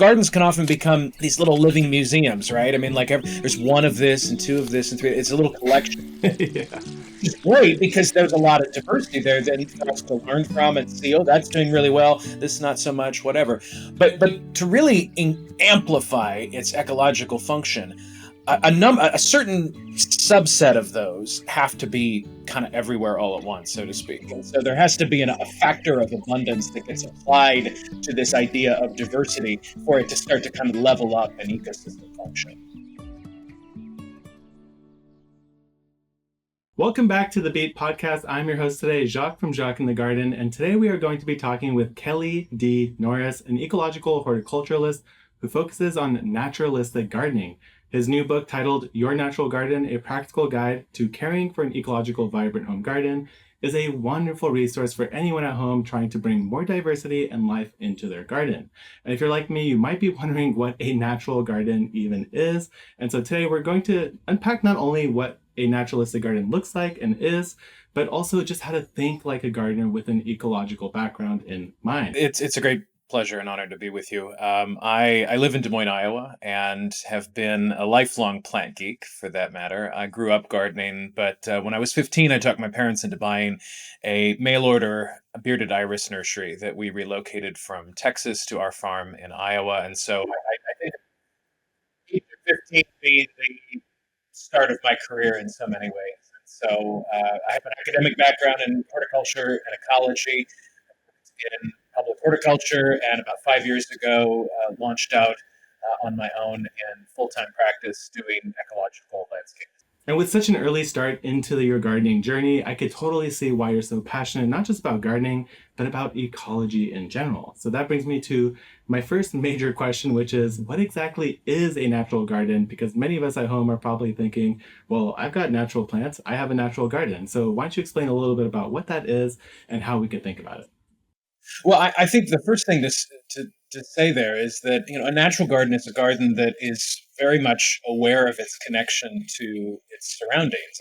gardens can often become these little living museums, right? I mean, like there's one of this and two of this and three. It's a little collection. Yeah. It's great because there's a lot of diversity there that for us to learn from and see, oh, that's doing really well. This not so much, whatever. But to really amplify its ecological function, a certain subset of those have to be kind of everywhere all at once, so to speak. And so there has to be a factor of abundance that gets applied to this idea of diversity for it to start to kind of level up an ecosystem function. Welcome back to the Beet podcast. I'm your host today, Jacques from Jacques in the Garden, and today we are going to be talking with Kelly D. Norris, an ecological horticulturalist who focuses on naturalistic gardening. His new book, titled Your Natural Garden, A Practical Guide to Caring for an Ecological Vibrant Home Garden, is a wonderful resource for anyone at home trying to bring more diversity and life into their garden. And if you're like me, you might be wondering what a natural garden even is. And so today we're going to unpack not only what a naturalistic garden looks like and is, but also just how to think like a gardener with an ecological background in mind. It's a great pleasure and honor to be with you. I live in Des Moines, Iowa, and have been a lifelong plant geek, for that matter. I grew up gardening, but when I was 15, I talked my parents into buying a mail-order bearded iris nursery that we relocated from Texas to our farm in Iowa. And so I think age of 15 being the start of my career in so many ways. And so I have an academic background in horticulture and ecology, in public horticulture, and about 5 years ago launched out on my own in full-time practice doing ecological landscapes. And with such an early start into your gardening journey, I could totally see why you're so passionate, not just about gardening, but about ecology in general. So that brings me to my first major question, which is, what exactly is a natural garden? Because many of us at home are probably thinking, well, I've got natural plants, I have a natural garden. So why don't you explain a little bit about what that is and how we can think about it? Well, I think the first thing to say there is that a natural garden is a garden that is very much aware of its connection to its surroundings.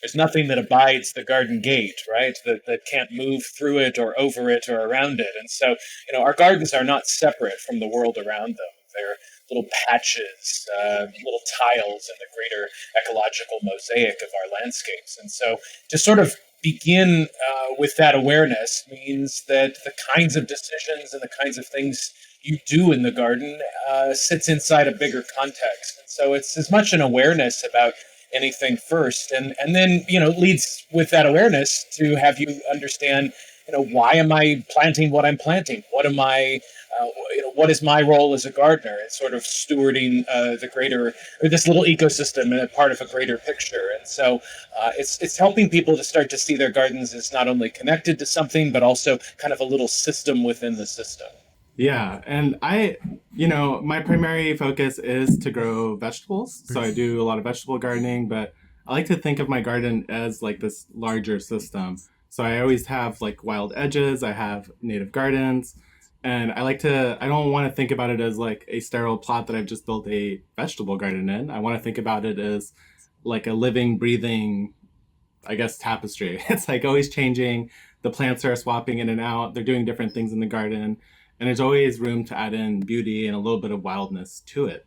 There's nothing that abides the garden gate, right? That can't move through it or over it or around it. And so our gardens are not separate from the world around them. They're little patches, little tiles in the greater ecological mosaic of our landscapes. And so to sort of begin with that awareness means that the kinds of decisions and the kinds of things you do in the garden sits inside a bigger context. And so it's as much an awareness about anything first, and then leads with that awareness to have you understand why am I planting what I'm planting? What am I what is my role as a gardener in sort of stewarding the greater, or this little ecosystem and a part of a greater picture? And so it's helping people to start to see their gardens as not only connected to something, but also kind of a little system within the system. Yeah, and my primary focus is to grow vegetables. So I do a lot of vegetable gardening, but I like to think of my garden as like this larger system. So I always have like wild edges, I have native gardens, and I don't want to think about it as like a sterile plot that I've just built a vegetable garden in. I want to think about it as like a living, breathing, I guess, tapestry. It's like always changing. The plants are swapping in and out. They're doing different things in the garden. And there's always room to add in beauty and a little bit of wildness to it.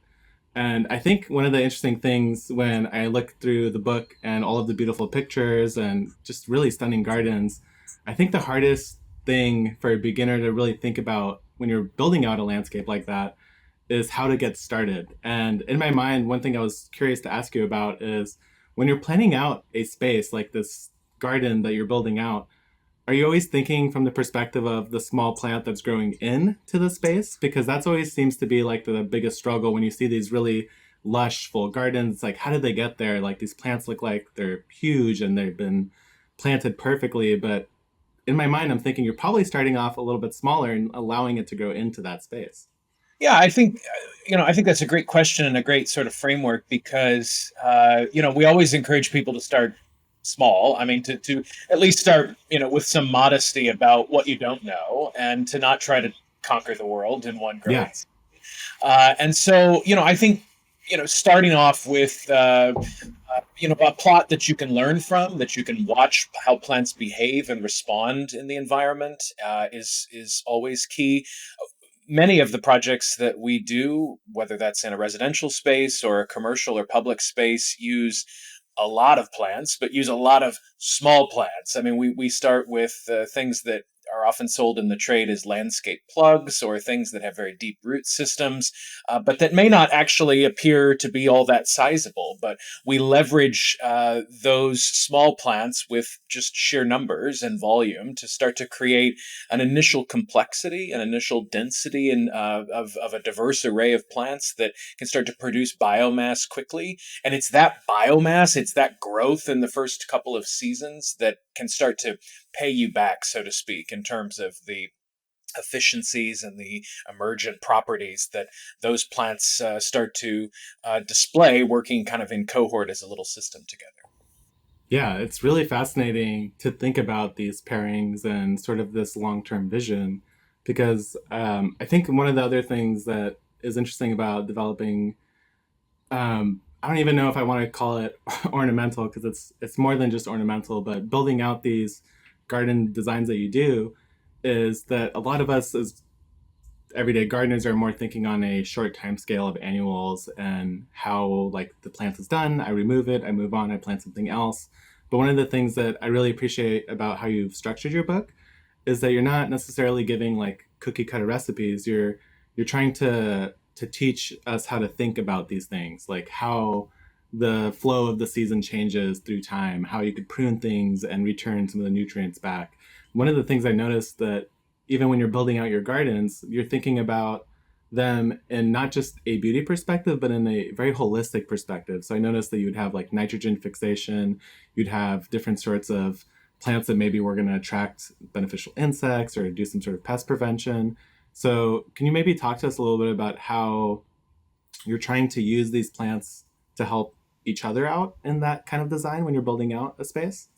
And I think one of the interesting things when I look through the book and all of the beautiful pictures and just really stunning gardens, I think the hardest thing for a beginner to really think about when you're building out a landscape like that is how to get started. And in my mind, one thing I was curious to ask you about is when you're planning out a space like this garden that you're building out, are you always thinking from the perspective of the small plant that's growing into the space? Because that's always seems to be like the biggest struggle when you see these really lush, full gardens. It's like, how did they get there? Like these plants look like they're huge and they've been planted perfectly. But in my mind, I'm thinking you're probably starting off a little bit smaller and allowing it to grow into that space. Yeah, I think that's a great question and a great sort of framework because we always encourage people to start small. I mean, to at least start, with some modesty about what you don't know, and to not try to conquer the world in one growing. Yeah. And so, I think, starting off with, a plot that you can learn from, that you can watch how plants behave and respond in the environment, is always key. many of the projects that we do, whether that's in a residential space or a commercial or public space, use a lot of plants, but use a lot of small plants. I mean, we start with things that are often sold in the trade as landscape plugs or things that have very deep root systems, but that may not actually appear to be all that sizable. But we leverage those small plants with just sheer numbers and volume to start to create an initial complexity, an initial density of a diverse array of plants that can start to produce biomass quickly. And it's that biomass, it's that growth in the first couple of seasons that can start to pay you back, so to speak, in terms of the efficiencies and the emergent properties that those plants start to display, working kind of in cohort as a little system together. Yeah, it's really fascinating to think about these pairings and sort of this long term vision because I think one of the other things that is interesting about developing, I don't even know if I want to call it ornamental because it's more than just ornamental, but building out these garden designs that you do is that a lot of us as everyday gardeners are more thinking on a short time scale of annuals and how like the plant is done, I remove it, I move on, I plant something else. But one of the things that I really appreciate about how you've structured your book is that you're not necessarily giving like cookie cutter recipes. You're trying to teach us how to think about these things, like how the flow of the season changes through time, how you could prune things and return some of the nutrients back. One of the things I noticed that even when you're building out your gardens, you're thinking about them in not just a beauty perspective, but in a very holistic perspective. So I noticed that you'd have like nitrogen fixation, you'd have different sorts of plants that maybe were going to attract beneficial insects or do some sort of pest prevention. So can you maybe talk to us a little bit about how you're trying to use these plants to help each other out in that kind of design when you're building out a space?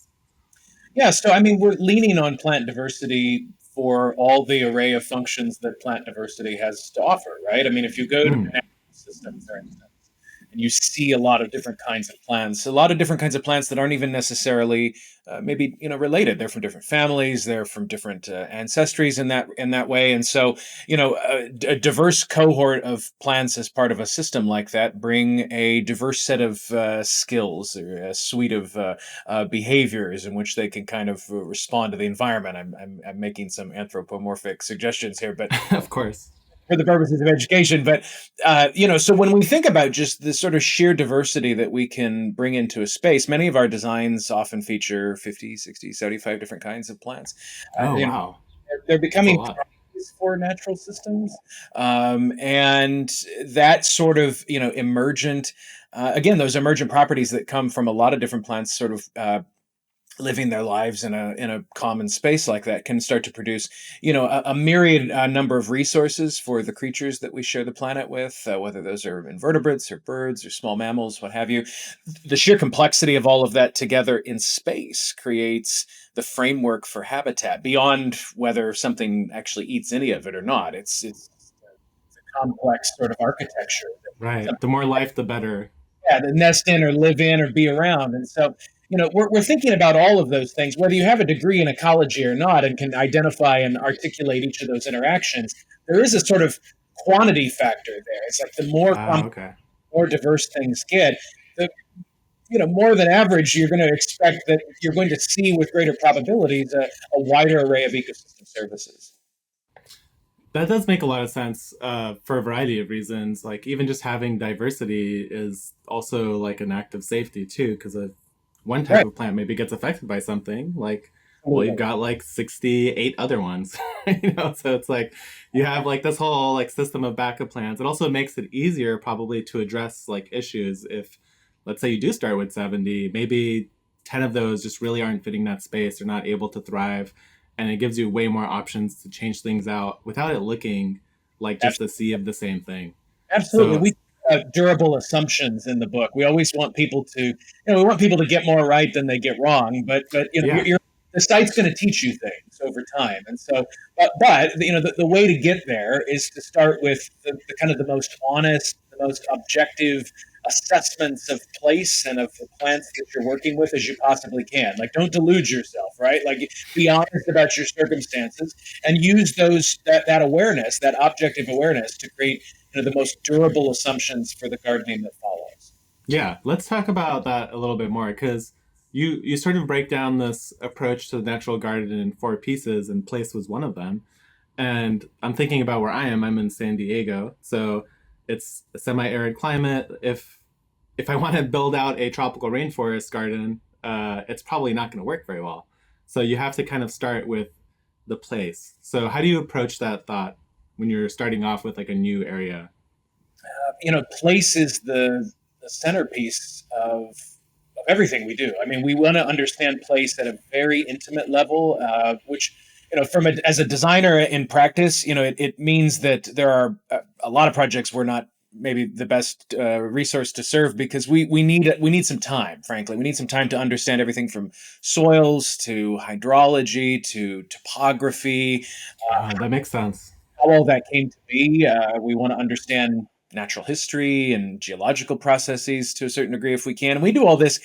Yeah, so I mean, we're leaning on plant diversity for all the array of functions that plant diversity has to offer, right? I mean, if you go to Mm. natural systems, for instance, and you see a lot of different kinds of plants, a lot of different kinds of plants that aren't even necessarily maybe related. They're from different families, they're from different ancestries in that way, and so a diverse cohort of plants as part of a system like that bring a diverse set of skills or a suite of behaviors in which they can kind of respond to the environment. I'm making some anthropomorphic suggestions here, but Of course. for the purposes of education. But, so when we think about just the sort of sheer diversity that we can bring into a space, many of our designs often feature 50, 60, 75 different kinds of plants. Oh, You know, wow. they're That's a becoming lot. priorities for natural systems. And that sort of, emergent, again, those emergent properties that come from a lot of different plants sort of living their lives in a common space like that can start to produce a myriad number of resources for the creatures that we share the planet with, whether those are invertebrates or birds or small mammals, what have you. The sheer complexity of all of that together in space creates the framework for habitat beyond whether something actually eats any of it or not. It's a complex sort of architecture that Right. The more life, the better. to nest in or live in or be around. And so, we're thinking about all of those things, whether you have a degree in ecology or not, and can identify and articulate each of those interactions. There is a sort of quantity factor there. It's like the more Okay. more diverse things get, the more than average, you're going to expect that you're going to see with greater probabilities a wider array of ecosystem services. That does make a lot of sense for a variety of reasons. Like even just having diversity is also like an act of safety too, because if one type Right. of plant maybe gets affected by something, like well, you've Absolutely. got like 68 other ones, So it's like you have like this whole like system of backup plans. It also makes it easier probably to address like issues if, let's say, you do start with 70, maybe 10 of those just really aren't fitting that space. They're not able to thrive, and it gives you way more options to change things out without it looking like just a sea of the same thing. Absolutely. So, We durable assumptions in the book. We always want people to, we want people to get more right than they get wrong. But yeah, the site's going to teach you things over time. And so, but the way to get there is to start with the kind of the most honest, the most objective assessments of place and of the plants that you're working with as you possibly can. Like, don't delude yourself, right? Like, be honest about your circumstances and use that awareness, that objective awareness, to create the most durable assumptions for the gardening that follows. Yeah, let's talk about that a little bit more because you sort of break down this approach to the natural garden in four pieces, and place was one of them. And I'm thinking about where I am. I'm in San Diego, so it's a semi-arid climate. If I want to build out a tropical rainforest garden, it's probably not going to work very well. So you have to kind of start with the place. So how do you approach that thought when you're starting off with like a new area? Place is the centerpiece of everything we do. I mean, we want to understand place at a very intimate level, which, as a designer in practice, it means that there are a lot of projects we're not maybe the best resource to serve because we need some time. Frankly, we need some time to understand everything from soils to hydrology to topography. That makes sense. How all that came to be. We want to understand natural history and geological processes to a certain degree if we can. And we do all this,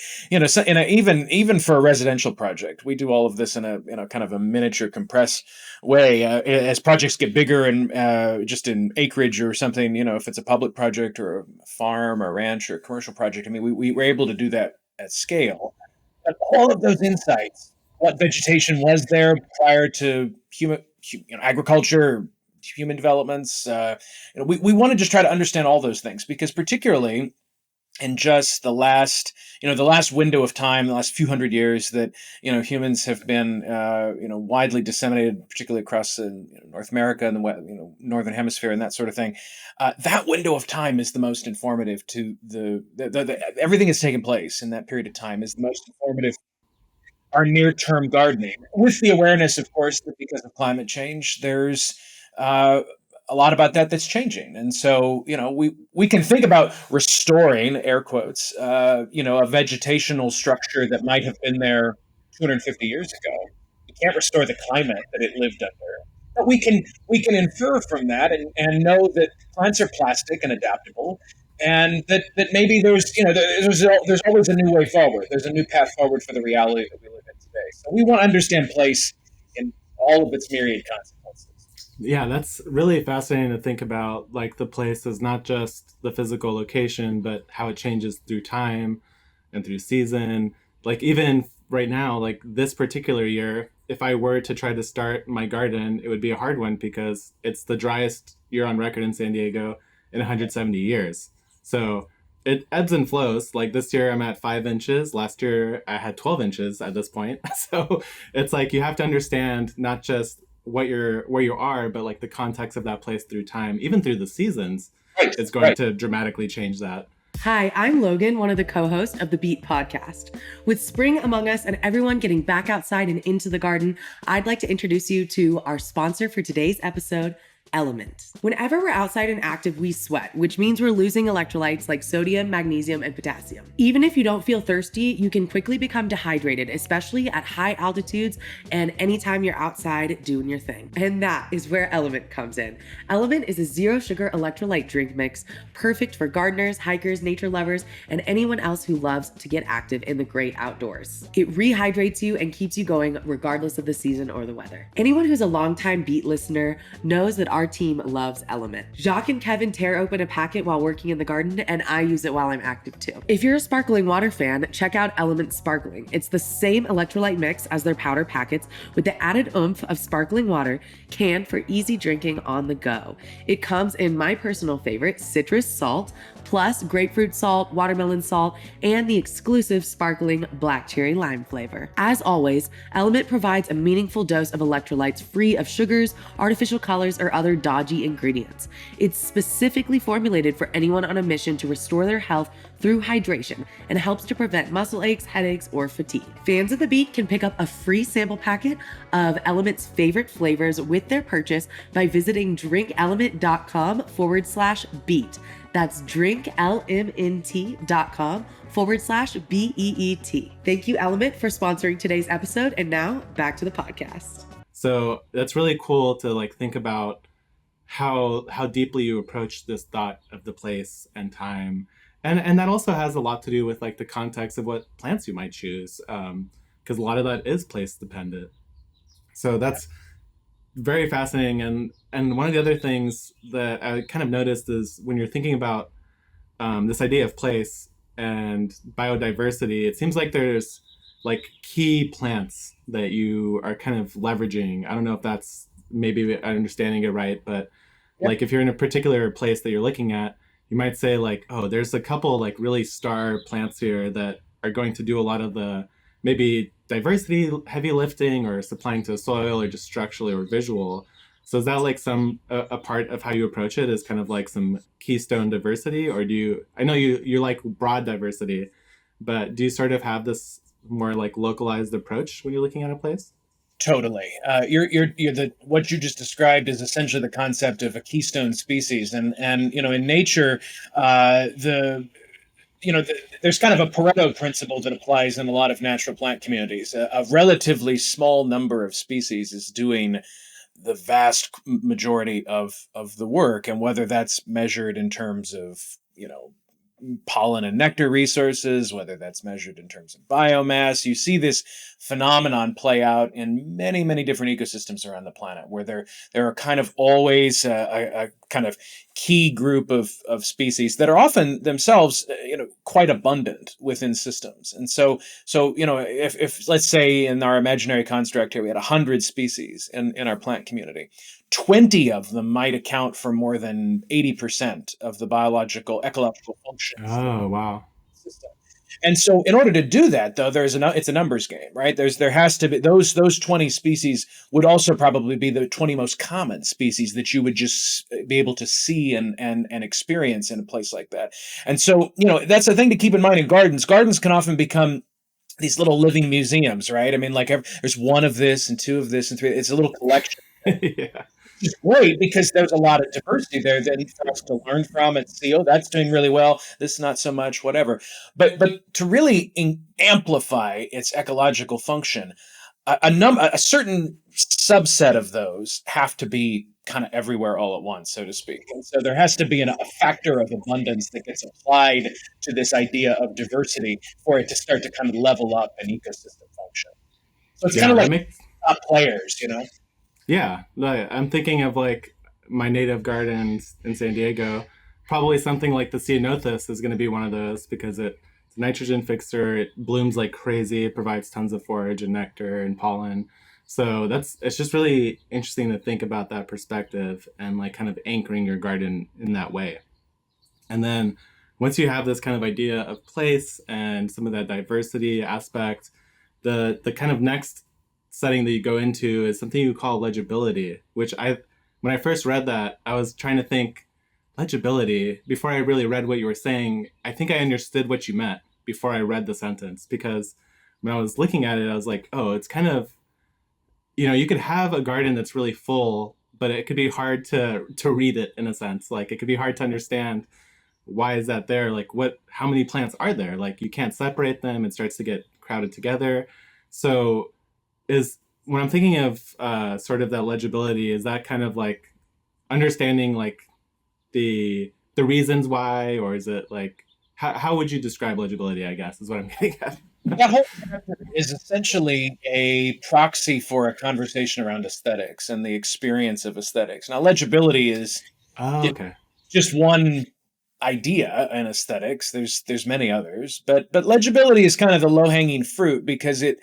so even for a residential project, we do all of this in a kind of a miniature compressed way. As projects get bigger and just in acreage or something, if it's a public project or a farm or a ranch or a commercial project, I mean, we were able to do that at scale. But all of those insights, what vegetation was there prior to agriculture, human developments. We want to just try to understand all those things because particularly in just the last window of time, the last few hundred years that, humans have been, widely disseminated, particularly across North America and the Northern Hemisphere and that sort of thing. That window of time is the most informative to everything that's taken place in that period of time is the most informative our near-term gardening, with the awareness, of course, that because of climate change, there's uh, a lot about that's changing. And so, we can think about restoring, air quotes, a vegetational structure that might have been there 250 years ago. You can't restore the climate that it lived under. But we can infer from that and know that plants are plastic and adaptable, and that maybe there's always a new way forward. There's a new path forward for the reality that we live in today. So we want to understand place in all of its myriad consequences. Yeah, that's really fascinating to think about. Like the place is not just the physical location, but how it changes through time and through season. Like even right now, like this particular year, if I were to try to start my garden, it would be a hard one because it's the driest year on record in San Diego in 170 years. So it ebbs and flows. Like this year I'm at 5 inches. Last year I had 12 inches at this point. So it's like you have to understand not just where you are, but like the context of that place through time, even through the seasons, Right, is going to dramatically change that. Hi, I'm Logan, one of the co-hosts of the Beet podcast. With spring among us and everyone getting back outside and into the garden, I'd like to introduce you to our sponsor for today's episode, Element. Whenever we're outside and active, we sweat, which means we're losing electrolytes like sodium, magnesium, and potassium. Even if you don't feel thirsty, you can quickly become dehydrated, especially at high altitudes and anytime you're outside doing your thing. And that is where Element comes in. Element is a zero sugar electrolyte drink mix, perfect for gardeners, hikers, nature lovers, and anyone else who loves to get active in the great outdoors. It rehydrates you and keeps you going regardless of the season or the weather. Anyone who's a longtime Beet listener knows that our team loves Element. Jacques and Kevin tear open a packet while working in the garden, and I use it while I'm active too. If you're a sparkling water fan, check out Element Sparkling. It's the same electrolyte mix as their powder packets with the added oomph of sparkling water, canned for easy drinking on the go. It comes in my personal favorite, citrus salt, plus grapefruit salt, watermelon salt, and the exclusive sparkling black cherry lime flavor. As always, Element provides a meaningful dose of electrolytes free of sugars, artificial colors, or other dodgy ingredients. It's specifically formulated for anyone on a mission to restore their health through hydration and helps to prevent muscle aches, headaches, or fatigue. Fans of the Beet can pick up a free sample packet of Element's favorite flavors with their purchase by visiting drinkelement.com/beet. That's drinklmnt.com/BEET. Thank you, Element, for sponsoring today's episode. And now back to the podcast. So that's really cool to like think about how deeply you approach this thought of the place and time. And that also has a lot to do with like the context of what plants you might choose, because a lot of that is place dependent. So that's very fascinating. And one of the other things that I kind of noticed is when you're thinking about this idea of place and biodiversity, it seems like there's like key plants that you are kind of leveraging. I don't know if that's maybe understanding it right, but Yep. like if you're in a particular place that you're looking at, you might say like, oh, there's a couple like really star plants here that are going to do a lot of the maybe diversity heavy lifting or supplying to the soil or just structurally or visual. So is that like some a part of how you approach it is kind of like some keystone diversity, or do you? I know you like broad diversity, but do you sort of have this more like localized approach when you're looking at a place? Totally. You're the what you just described is essentially the concept of a keystone species, and in nature, the there's kind of a Pareto principle that applies in a lot of natural plant communities. A relatively small number of species is doing the vast majority of the work, and whether that's measured in terms of pollen and nectar resources, whether that's measured in terms of biomass. You see this phenomenon play out in many, many different ecosystems around the planet, where there are kind of always a kind of key group of species that are often themselves, quite abundant within systems. And so if let's say in our imaginary construct here, we had 100 species in our plant community, 20 of them might account for more than 80% of the biological, ecological functions of Oh, wow. the system. And so in order to do that, though, it's a numbers game, right? There has to be those 20 species would also probably be the 20 most common species that you would just be able to see and experience in a place like that. And so, that's the thing to keep in mind in gardens. Gardens can often become these little living museums, right? I mean, like there's one of this and two of this and three. It's a little collection. Yeah. Is great because there's a lot of diversity there that for us to learn from and see, oh, that's doing really well, this not so much, whatever. But to really amplify its ecological function, a certain subset of those have to be kind of everywhere all at once, so to speak. And so there has to be a factor of abundance that gets applied to this idea of diversity for it to start to kind of level up an ecosystem function. So it's kind Yeah, of that like makes top players. yeah. I'm thinking of like my native gardens in San Diego. Probably something like the ceanothus is going to be one of those because it's a nitrogen fixer. It blooms like crazy. It provides tons of forage and nectar and pollen. So it's just really interesting to think about that perspective and like kind of anchoring your garden in that way. And then once you have this kind of idea of place and some of that diversity aspect, the kind of next setting that you go into is something you call legibility, which when I first read that, I was trying to think legibility before I really read what you were saying. I think I understood what you meant before I read the sentence, because when I was looking at it, I was like, oh, it's kind of, you could have a garden that's really full, but it could be hard to read it in a sense. Like it could be hard to understand why is that there? Like how many plants are there? Like you can't separate them. It starts to get crowded together. So is when I'm thinking of sort of that legibility, is that kind of like understanding like the reasons why, or is it like how would you describe legibility, I guess, is what I'm getting at. That whole chapter is essentially a proxy for a conversation around aesthetics and the experience of aesthetics. Now, legibility is Oh, okay. just one idea in aesthetics. There's many others, but legibility is kind of the low hanging fruit because it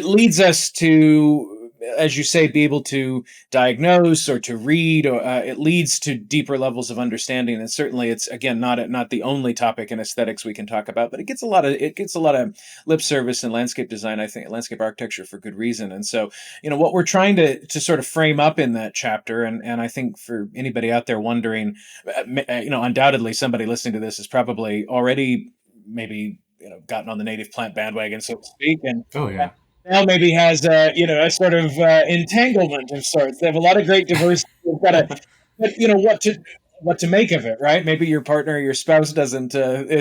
leads us to, as you say, be able to diagnose or to read, or it leads to deeper levels of understanding. And certainly, it's again not the only topic in aesthetics we can talk about, but it gets a lot of lip service in landscape design. I think landscape architecture for good reason. And so, what we're trying to sort of frame up in that chapter, and I think for anybody out there wondering, undoubtedly somebody listening to this is probably already maybe gotten on the native plant bandwagon, so to speak, and Oh yeah. now maybe has a sort of entanglement of sorts. They have a lot of great diversity. We've got to, but what to make of it, right? Maybe your partner or your spouse doesn't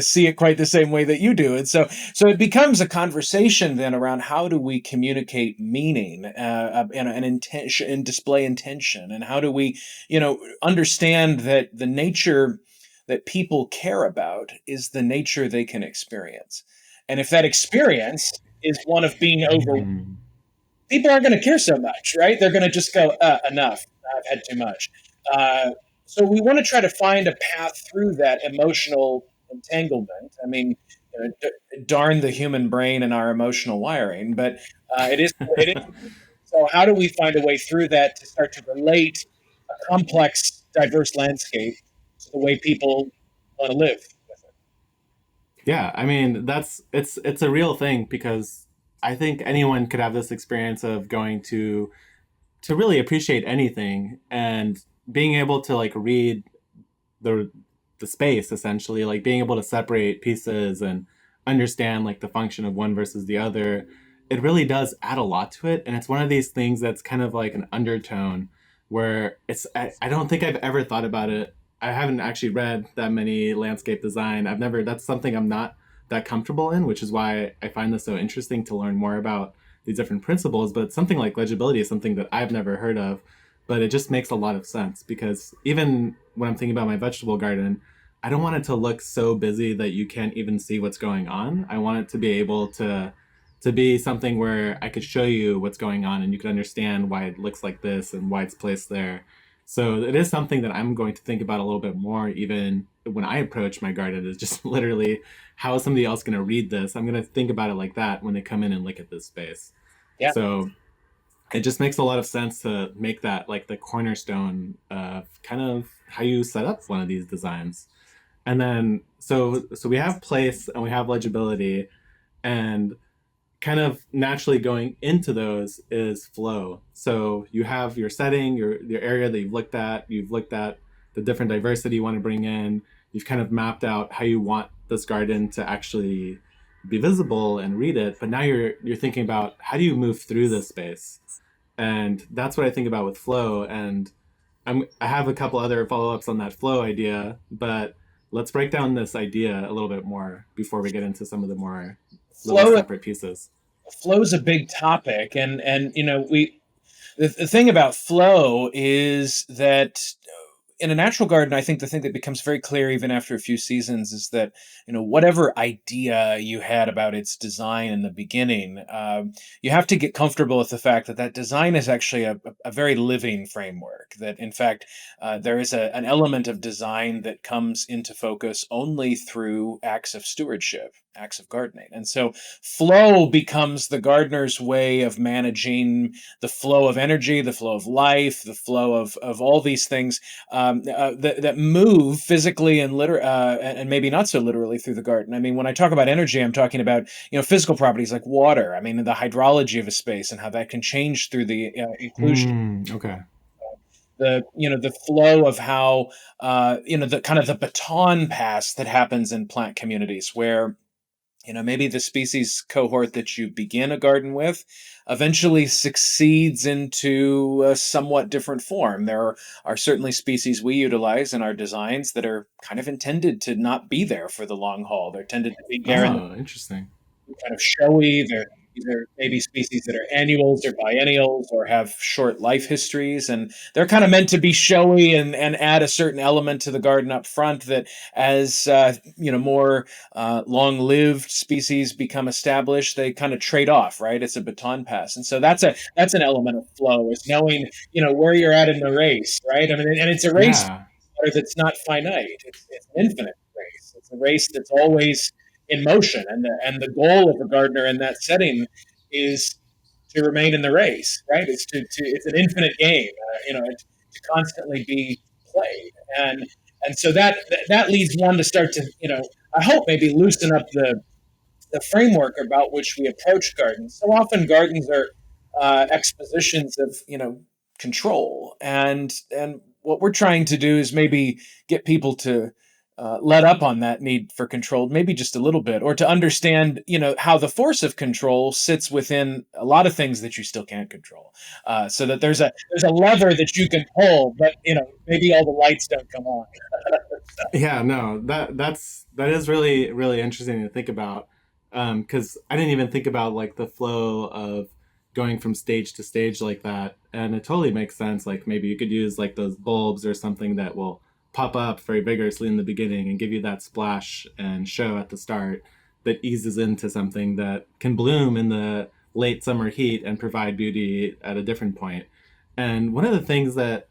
see it quite the same way that you do, and so it becomes a conversation then around how do we communicate meaning and intention and display intention, and how do we understand that the nature that people care about is the nature they can experience. And if that experience is one of being over, Mm. people aren't going to care so much, right? They're going to just go, enough. I've had too much. Uh, so we want to try to find a path through that emotional entanglement. I mean, darn the human brain and our emotional wiring, but it is. So how do we find a way through that to start to relate a complex, diverse landscape to the way people want to live with it? Yeah, I mean it's a real thing because I think anyone could have this experience of going to really appreciate anything and being able to like read the the space essentially, like being able to separate pieces and understand like the function of one versus the other. It really does add a lot to it, and it's one of these things that's kind of like an undertone where I don't think I've ever thought about it. I haven't actually read that many landscape design. I've never That's something I'm not that comfortable in, which is why I find this so interesting to learn more about these different principles. But something like legibility is something that I've never heard of, but it just makes a lot of sense because even when I'm thinking about my vegetable garden, I don't want it to look so busy that you can't even see what's going on. I want it to be able to be something where I could show you what's going on and you could understand why it looks like this and why it's placed there. So it is something that I'm going to think about a little bit more even when I approach my garden, is just literally how is somebody else going to read this? I'm going to think about it like that when they come in and look at this space. Yeah. So it just makes a lot of sense to make that like the cornerstone of kind of how you set up one of these designs. And then so we have place and we have legibility, and kind of naturally going into those is flow. So you have your setting, your area that you've looked at the different diversity you want to bring in, you've kind of mapped out how you want this garden to actually be visible and read it, but now you're thinking about how do you move through this space. And that's what I think about with flow. And I have a couple other follow-ups on that flow idea, but let's break down this idea a little bit more before we get into some of the more little Flow separate pieces. Flow's a big topic, and we the thing about flow is that in a natural garden, I think the thing that becomes very clear even after a few seasons is that whatever idea you had about its design in the beginning, you have to get comfortable with the fact that that design is actually a very living framework. That in fact there is an element of design that comes into focus only through acts of stewardship, acts of gardening, and so flow becomes the gardener's way of managing the flow of energy, the flow of life, the flow of all these things that move physically and maybe not so literally through the garden. I mean, when I talk about energy, I'm talking about physical properties like water. I mean, the hydrology of a space and how that can change through the inclusion. Okay. The flow of how the kind of the baton pass that happens in plant communities where maybe the species cohort that you begin a garden with eventually succeeds into a somewhat different form. There are certainly species we utilize in our designs that are kind of intended to not be there for the long haul. They're tended to be there in the Oh, interesting. kind of showy. They're either maybe species that are annuals or biennials or have short life histories, and they're kind of meant to be showy and add a certain element to the garden up front. That as more long-lived species become established, they kind of trade off. Right, it's a baton pass, and so that's an element of flow, is knowing where you're at in the race. Right, I mean, and it's a race Yeah. that's not finite. It's an infinite race. It's a race that's always in motion, and the goal of a gardener in that setting is to remain in the race, right? It's an infinite game, to constantly be played, and so that leads one to start to I hope maybe loosen up the framework about which we approach gardens. So often gardens are expositions of control, and what we're trying to do is maybe get people to let up on that need for control, maybe just a little bit, or to understand how the force of control sits within a lot of things that you still can't control. So that there's a lever that you can pull, but maybe all the lights don't come on. Yeah, no, that is really really interesting to think about, because I didn't even think about like the flow of going from stage to stage like that, and it totally makes sense. Like maybe you could use like those bulbs or something that will pop up very vigorously in the beginning and give you that splash and show at the start that eases into something that can bloom in the late summer heat and provide beauty at a different point. And one of the things that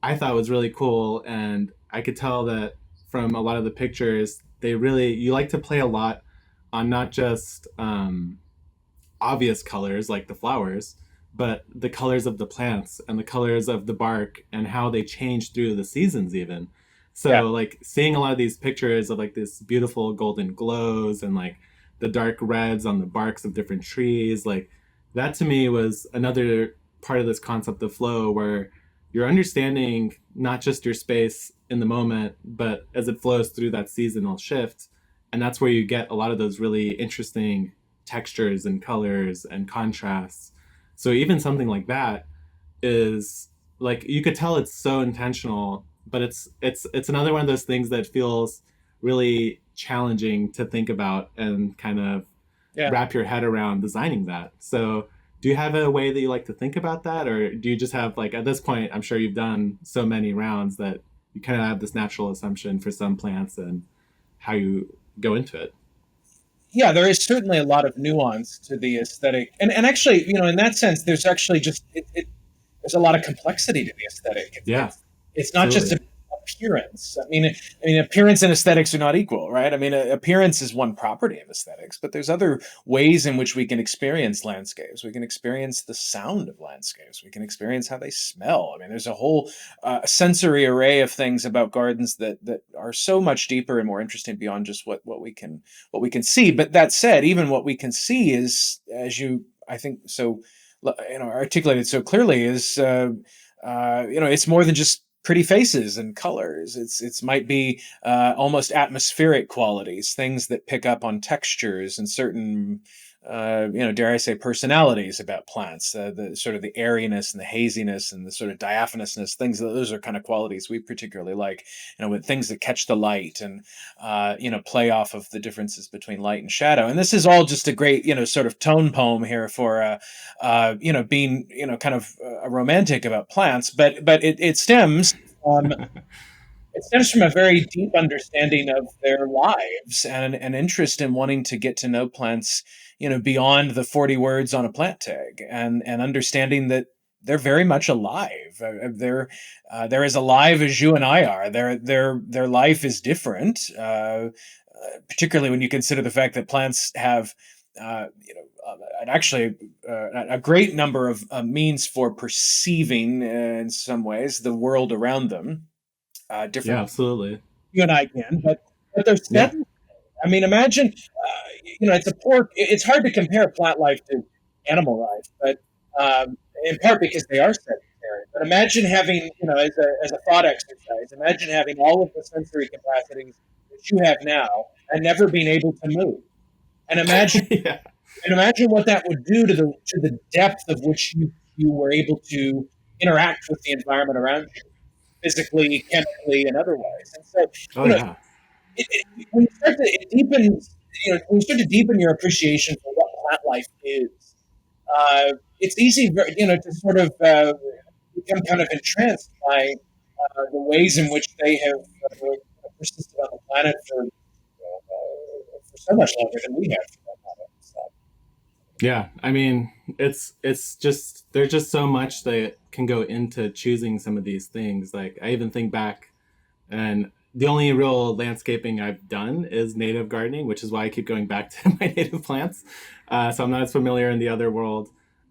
I thought was really cool, and I could tell that from a lot of the pictures, you like to play a lot on not just obvious colors like the flowers, but the colors of the plants and the colors of the bark and how they change through the seasons even. Yeah. So like seeing a lot of these pictures of like this beautiful golden glows and like the dark reds on the barks of different trees, like that to me was another part of this concept of flow where you're understanding not just your space in the moment, but as it flows through that seasonal shift. And that's where you get a lot of those really interesting textures and colors and contrasts. So even something like that is like you could tell it's so intentional, but it's another one of those things that feels really challenging to think about and kind of Yeah. wrap your head around designing that. So do you have a way that you like to think about that, or do you just have like at this point I'm sure you've done so many rounds that you kind of have this natural assumption for some plants and how you go into it? Yeah, there is certainly a lot of nuance to the aesthetic, and actually, in that sense, there's actually just there's a lot of complexity to the aesthetic. Yeah, It's not just absolutely. appearance. I mean, appearance and aesthetics are not equal, right? I mean, appearance is one property of aesthetics, but there's other ways in which we can experience landscapes. We can experience the sound of landscapes. We can experience how they smell. I mean, there's a whole sensory array of things about gardens that are so much deeper and more interesting beyond just what we can see. But that said, even what we can see is, as you I think so articulated so clearly, is it's more than just pretty faces and colors. It's might be almost atmospheric qualities, things that pick up on textures and certain dare I say, personalities about plants, the sort of the airiness and the haziness and the sort of diaphanousness, things. Those are kind of qualities we particularly like, with things that catch the light and play off of the differences between light and shadow. And this is all just a great sort of tone poem here for being kind of a romantic about plants, but it stems from a very deep understanding of their lives and an interest in wanting to get to know plants, beyond the 40 words on a plant tag, and understanding that they're very much alive. They're as alive as you and I are. Their life is different, particularly when you consider the fact that plants have, actually a great number of means for perceiving, in some ways, the world around them, Yeah, different absolutely. you and I can, but they're Yeah. sedentary. I mean, imagine, it's hard to compare plant life to animal life, but in part because they are sedentary. But imagine having, as a thought exercise, imagine having all of the sensory capacities that you have now and never being able to move. And imagine, Yeah. and imagine what that would do to the depth of which you were able to interact with the environment around you, physically, chemically, and otherwise. And so, Oh you know, yeah. when you start to it deepens, when you start to deepen your appreciation for what plant life is, it's easy, to sort of become kind of entranced by the ways in which they have persisted on the planet for so much longer than we have. For that matter. So, Yeah, I mean, it's just there's just so much that can go into choosing some of these things. Like I even think back, and the only real landscaping I've done is native gardening, which is why I keep going back to my native plants. So I'm not as familiar in the other world.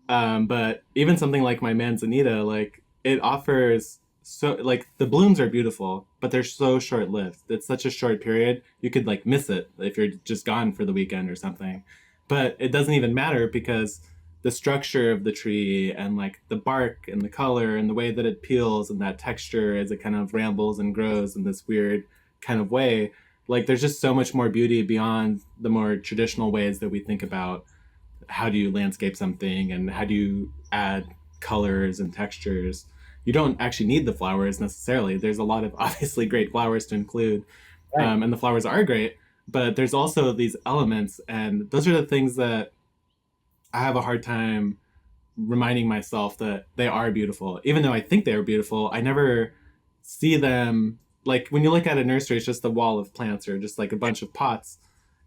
But even something like my manzanita, like it offers so like the blooms are beautiful, but they're so short lived. It's such a short period. You could like miss it if you're just gone for the weekend or something. But it doesn't even matter because the structure of the tree and like the bark and the color and the way that it peels and that texture as it kind of rambles and grows in this weird kind of way, like there's just so much more beauty beyond the more traditional ways that we think about how do you landscape something and how do you add colors and textures. You don't actually need the flowers necessarily. There's a lot of obviously great flowers to include, right. and the flowers are great, but there's also these elements, and those are the things that I have a hard time reminding myself that they are beautiful. Even though I think they are beautiful, I never see them like when you look at a nursery, it's just a wall of plants or just like a bunch of pots.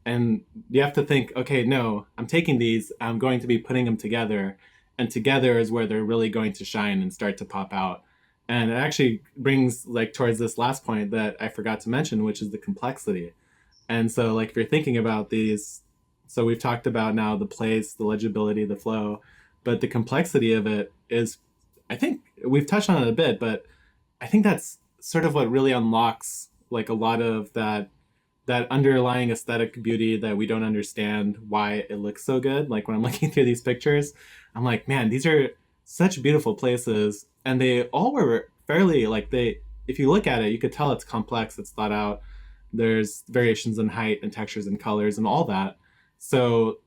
And you have to think, okay, no, I'm taking these, I'm going to be putting them together. And together is where they're really going to shine and start to pop out. And it actually brings like towards this last point that I forgot to mention, which is the complexity. And so like if you're thinking about these, so we've talked about now the place, the legibility, the flow, but the complexity of it is, I think we've touched on it a bit, but I think that's sort of what really unlocks like a lot of that underlying aesthetic beauty that we don't understand why it looks so good. Like when I'm looking through these pictures, I'm like, man, these are such beautiful places. And they all were fairly like if you look at it, you could tell it's complex, it's thought out. There's variations in height and textures and colors and all that. So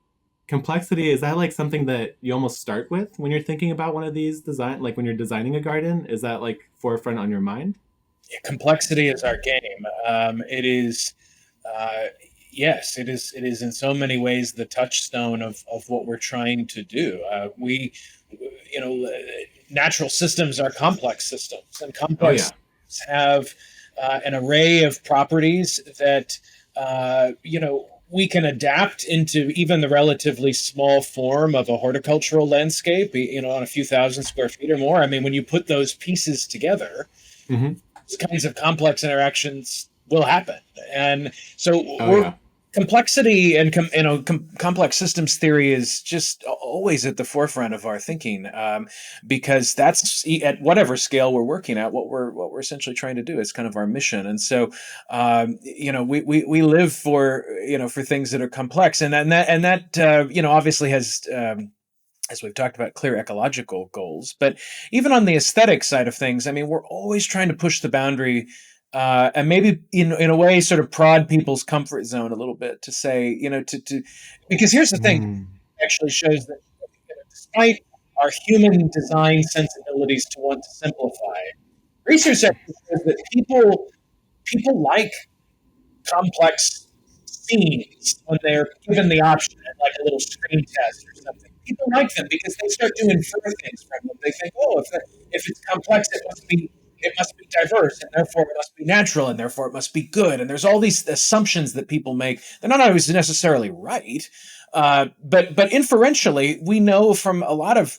complexity, is that like something that you almost start with when you're thinking about one of these design, like when you're designing a garden? Is that like forefront on your mind? Yeah, complexity is our game. It is, uh, yes, it is. It is in so many ways the touchstone of what we're trying to do. You know, natural systems are complex systems, and Oh complex yeah. systems have an array of properties that we can adapt into even the relatively small form of a horticultural landscape. On a few thousand square feet or more. I mean, when you put those pieces together, Hmm. these kinds of complex interactions will happen. And so Oh we're yeah. complexity and complex systems theory is just always at the forefront of our thinking, because that's at whatever scale we're working at, what we're essentially trying to do is kind of our mission. And so we live for for things that are complex, and that obviously has, as we've talked about, clear ecological goals. But even on the aesthetic side of things, I mean, we're always trying to push the boundary, and maybe in a way sort of prod people's comfort zone a little bit to say, to because here's the thing, Mm. actually shows that despite our human design sensibilities to want to simplify, research actually shows that people like complex scenes when they're given the option at like a little screen test or something. People like them because they start to infer things from them. They think, oh, if it's complex, it must be diverse, and therefore it must be natural, and therefore it must be good. And there's all these assumptions that people make. They're not always necessarily right, but inferentially, we know from a lot of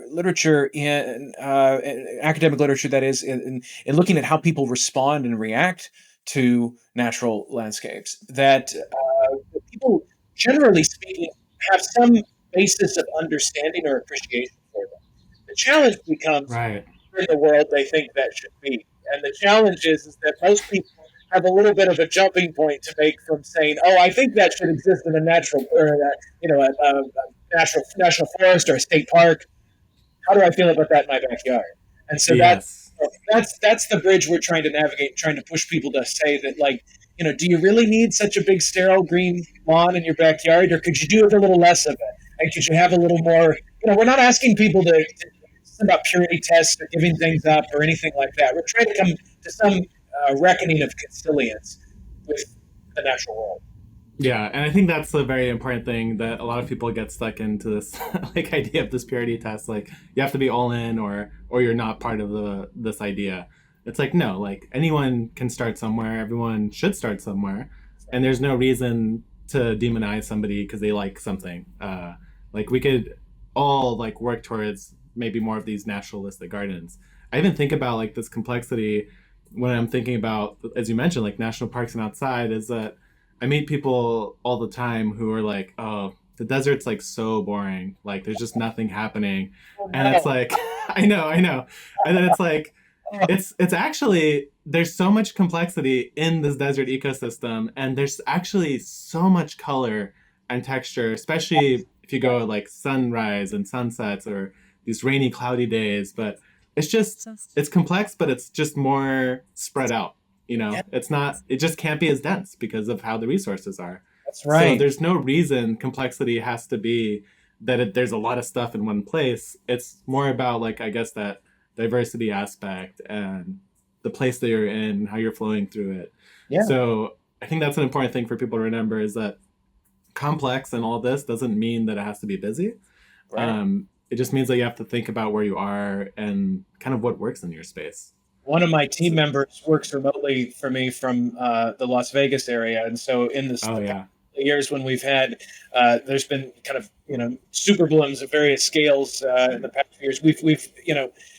literature in academic literature, that is, in looking at how people respond and react to natural landscapes, that people, generally speaking, have some basis of understanding or appreciation for them. The challenge becomes Right. in the world they think that should be. And the challenge is that most people have a little bit of a jumping point to make from saying, "Oh, I think that should exist in a natural, or a national forest or a state park. How do I feel about that in my backyard?" And so Yes. that's the bridge we're trying to navigate, trying to push people to say that, like, do you really need such a big sterile green lawn in your backyard, or could you do with a little less of it? And could you have a little more? We're not asking people to about purity tests or giving things up or anything like that. We're trying to come to some reckoning of consilience with the natural world. Yeah, and I think that's a very important thing that a lot of people get stuck into this like idea of this purity test. Like you have to be all in, or you're not part of this idea. It's like no, like anyone can start somewhere. Everyone should start somewhere, and there's no reason to demonize somebody because they like something. Like we could all like work towards maybe more of these naturalistic gardens. I even think about like this complexity when I'm thinking about, as you mentioned, like national parks and outside, is that I meet people all the time who are like, "Oh, the desert's like so boring. Like there's just nothing happening." Oh, And it's no. like, I know. And then it's like it's actually there's so much complexity in this desert ecosystem, and there's actually so much color and texture, especially if you go like sunrise and sunsets or these rainy cloudy days, but it's complex, but it's just more spread out. Yeah, It's not, it just can't be as dense because of how the resources are. that's So right. there's no reason complexity has to be that there's a lot of stuff in one place. It's more about like, I guess, that diversity aspect and the place that you're in, how you're flowing through it. Yeah, So I think that's an important thing for people to remember, is that complex and all this doesn't mean that it has to be busy. right. It just means that you have to think about where you are and kind of what works in your space. one of my team members works remotely for me from the Las Vegas area, and so in Oh the past yeah. years when we've had, there's been kind of super blooms at various scales in the past few years. We've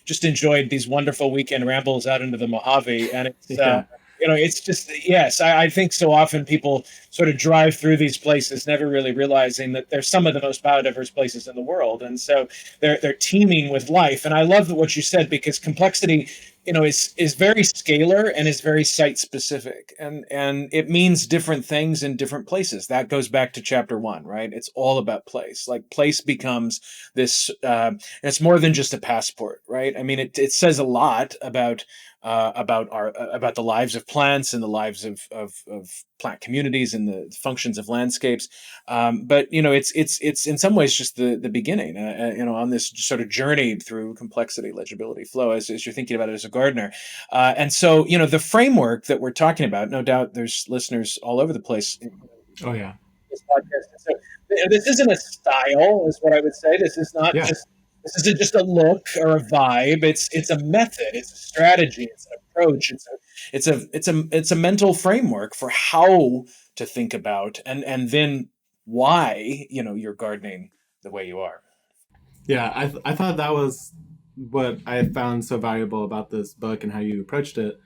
just enjoyed these wonderful weekend rambles out into the Mojave, and it's Yeah. it's just yes, I think so often people sort of drive through these places, never really realizing that they're some of the most biodiverse places in the world, and so they're teeming with life. And I love what you said, because complexity, is very scalar and is very site specific, and it means different things in different places. That goes back to chapter one, right? It's all about place. Like place becomes this. It's more than just a passport, right? I mean, it says a lot about the lives of plants and the lives of plant communities and the functions of landscapes. But it's in some ways just the beginning. On this sort of journey through complexity, legibility, flow, as you're thinking about it as a gardener. And so the framework that we're talking about. No doubt, there's listeners all over the place in Oh yeah. this podcast. And so this isn't a style, is what I would say. This is not Yeah. just. This isn't just a look or a vibe. It's a method. It's a strategy. It's an approach. It's a mental framework for how to think about and then why you're gardening the way you are. Yeah, I thought that was what I found so valuable about this book and how you approached it,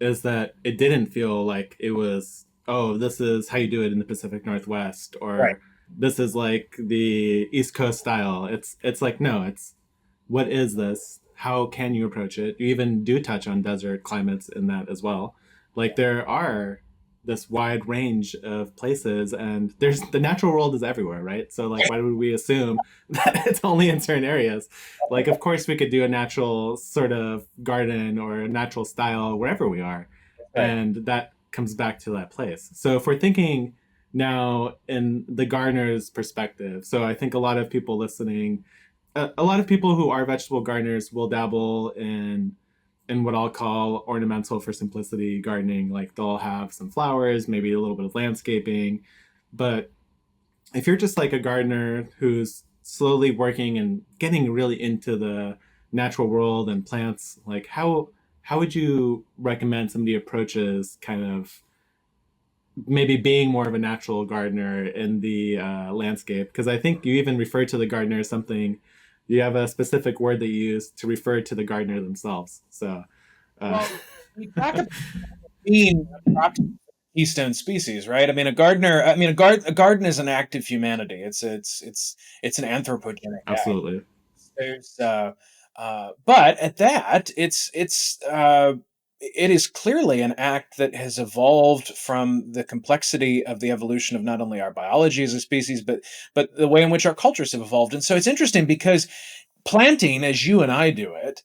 is that it didn't feel like it was, oh, this is how you do it in the Pacific Northwest, Right. or this is like the East Coast style. It's like, no, it's what is this? How can you approach it? You even do touch on desert climates in that as well. Like there are this wide range of places, and there's the natural world is everywhere, right? So like why would we assume that it's only in certain areas? Like of course we could do a natural sort of garden or a natural style wherever we are, Right. and that comes back to that place. So if we're thinking now in the gardener's perspective, so I think a lot of people listening, a lot of people who are vegetable gardeners will dabble in what I'll call ornamental for simplicity gardening. Like they'll have some flowers, maybe a little bit of landscaping. But if you're just like a gardener who's slowly working and getting really into the natural world and plants, like how would you recommend somebody approaches kind of maybe being more of a natural gardener in the landscape? Because I think you even refer to the gardener as something, you have a specific word that you use to refer to the gardener themselves. So Well, we talk about being approximately keystone species, right? I mean, a gardener. I mean, a garden is an act of humanity. It's an anthropogenic act. absolutely. There's but at that, it is clearly an act that has evolved from the complexity of the evolution of not only our biology as a species, but the way in which our cultures have evolved. And so it's interesting because planting, as you and I do it,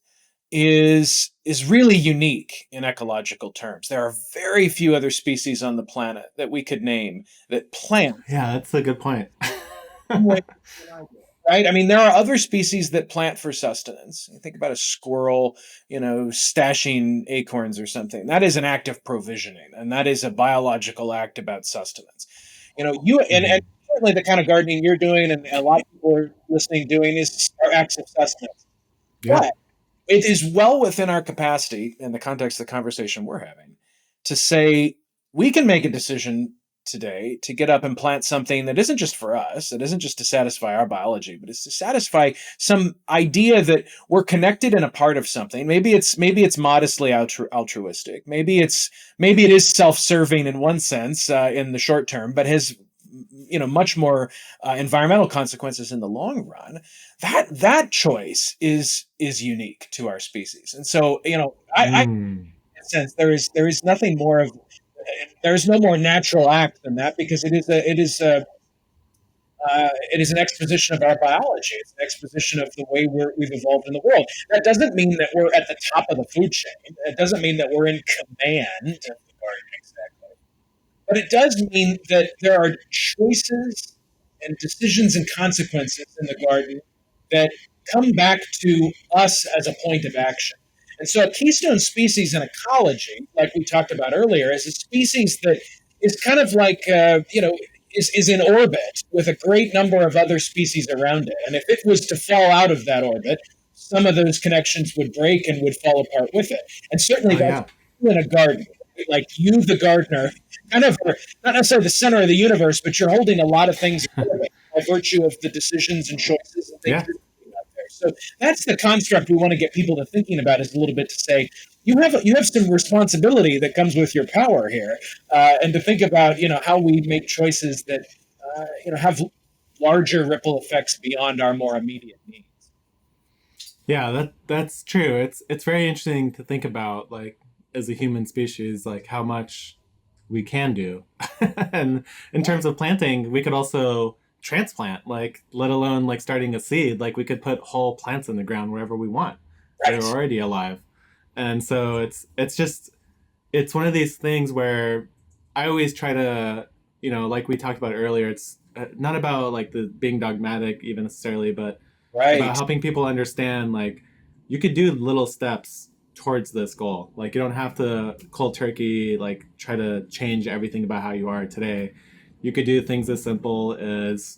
is really unique in ecological terms. There are very few other species on the planet that we could name that plant Yeah, that's a good point. the way you and I do, right? I mean, there are other species that plant for sustenance. You think about a squirrel, stashing acorns or something. That is an act of provisioning, and that is a biological act about sustenance. And Mhm. certainly the kind of gardening you're doing, and a lot of people are listening doing, is acts of sustenance. Yeah. But it is well within our capacity, in the context of the conversation we're having, to say we can make a decision today to get up and plant something that isn't just for us, it isn't just to satisfy our biology, but it's to satisfy some idea that we're connected and a part of something. Maybe it's modestly altruistic. Maybe it is self-serving in one sense in the short term, but has much more environmental consequences in the long run. That choice is unique to our species. And so I Mm. in a sense there is nothing more of there is no more natural act than that, because it is an exposition of our biology. It's an exposition of the way we've evolved in the world. That doesn't mean that we're at the top of the food chain. It doesn't mean that we're in command of the garden exactly. But it does mean that there are choices and decisions and consequences in the garden that come back to us as a point of action. And so a keystone species in ecology, like we talked about earlier, is a species that is kind of like, is in orbit with a great number of other species around it. And if it was to fall out of that orbit, some of those connections would break and would fall apart with it. And certainly Oh that's yeah. in a garden. Like you, the gardener, kind of are not necessarily the center of the universe, but you're holding a lot of things by virtue of the decisions and choices and things Yeah. you're doing out there. So that's the construct we want to get people to thinking about, is a little bit to say, you have some responsibility that comes with your power here, and to think about how we make choices that have larger ripple effects beyond our more immediate needs. Yeah, that's true. It's very interesting to think about, like, as a human species, like how much we can do. And in terms of planting, we could also transplant, like, let alone like starting a seed. Like we could put whole plants in the ground wherever we want that are Right. already alive. And so it's one of these things where I always try to, like we talked about earlier, it's not about like the being dogmatic even necessarily, but about Right. helping people understand, like, you could do little steps towards this goal. Like you don't have to cold turkey, like try to change everything about how you are today. You could do things as simple as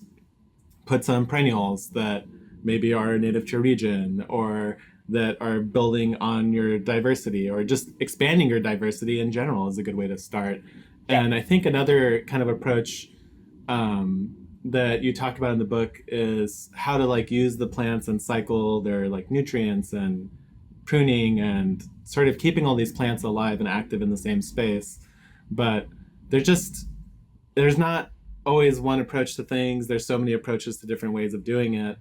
put some perennials that maybe are native to your region, or that are building on your diversity, or just expanding your diversity in general is a good way to start. Yeah. And I think another kind of approach that you talk about in the book is how to like use the plants and cycle their like nutrients, and pruning, and sort of keeping all these plants alive and active in the same space. But there's not always one approach to things. There's so many approaches to different ways of doing it.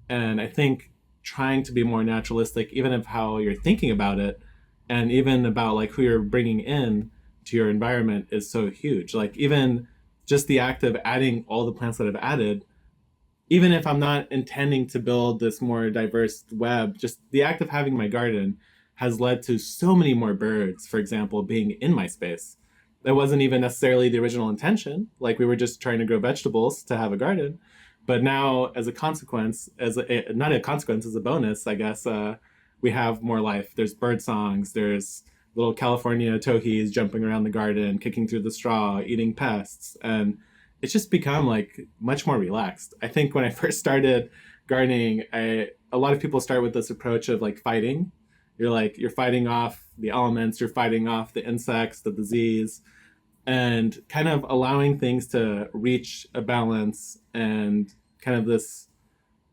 And I think trying to be more naturalistic, even of how you're thinking about it, and even about like who you're bringing in to your environment, is so huge. Like even just the act of adding all the plants that I've added, even if I'm not intending to build this more diverse web, just the act of having my garden has led to so many more birds, for example, being in my space. That wasn't even necessarily the original intention. Like we were just trying to grow vegetables to have a garden. But now, as a consequence, not a consequence, as a bonus, I guess, we have more life. There's bird songs. There's little California towhees jumping around the garden, kicking through the straw, eating pests, and it's just become like much more relaxed. I think when I first started gardening, a lot of people start with this approach of like fighting. You're fighting off the elements, you're fighting off the insects, the disease, and kind of allowing things to reach a balance and kind of this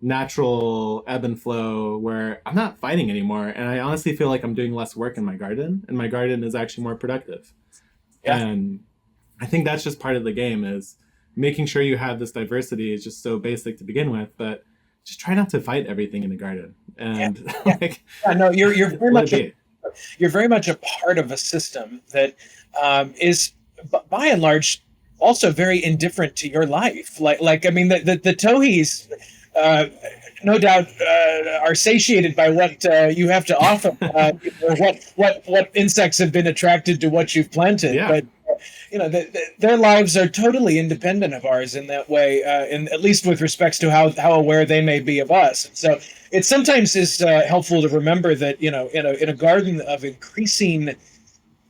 natural ebb and flow where I'm not fighting anymore. And I honestly feel like I'm doing less work in my garden, and my garden is actually more productive. Yeah. And I think that's just part of the game, is making sure you have this diversity is just so basic to begin with, but just try not to fight everything in the garden. And Yeah. like, No, you're very let much it be. you're very much a part of a system that is, by and large, also very indifferent to your life. Like I mean, the towhees, uh, no doubt, are satiated by what you have to offer, or what insects have been attracted to what you've planted. Yeah. But their lives are totally independent of ours in that way, at least with respects to how aware they may be of us. And so it sometimes is helpful to remember that in a garden of increasing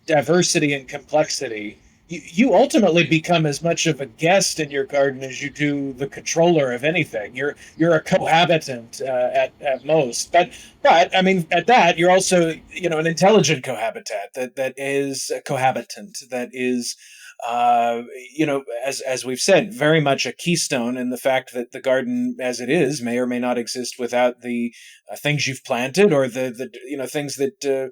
diversity and complexity, you ultimately become as much of a guest in your garden as you do the controller of anything. You're a cohabitant at most, but I mean, at that, you're also an intelligent cohabitat that is a cohabitant, that is as we've said, very much a keystone in the fact that the garden as it is may or may not exist without the things you've planted, or the things that the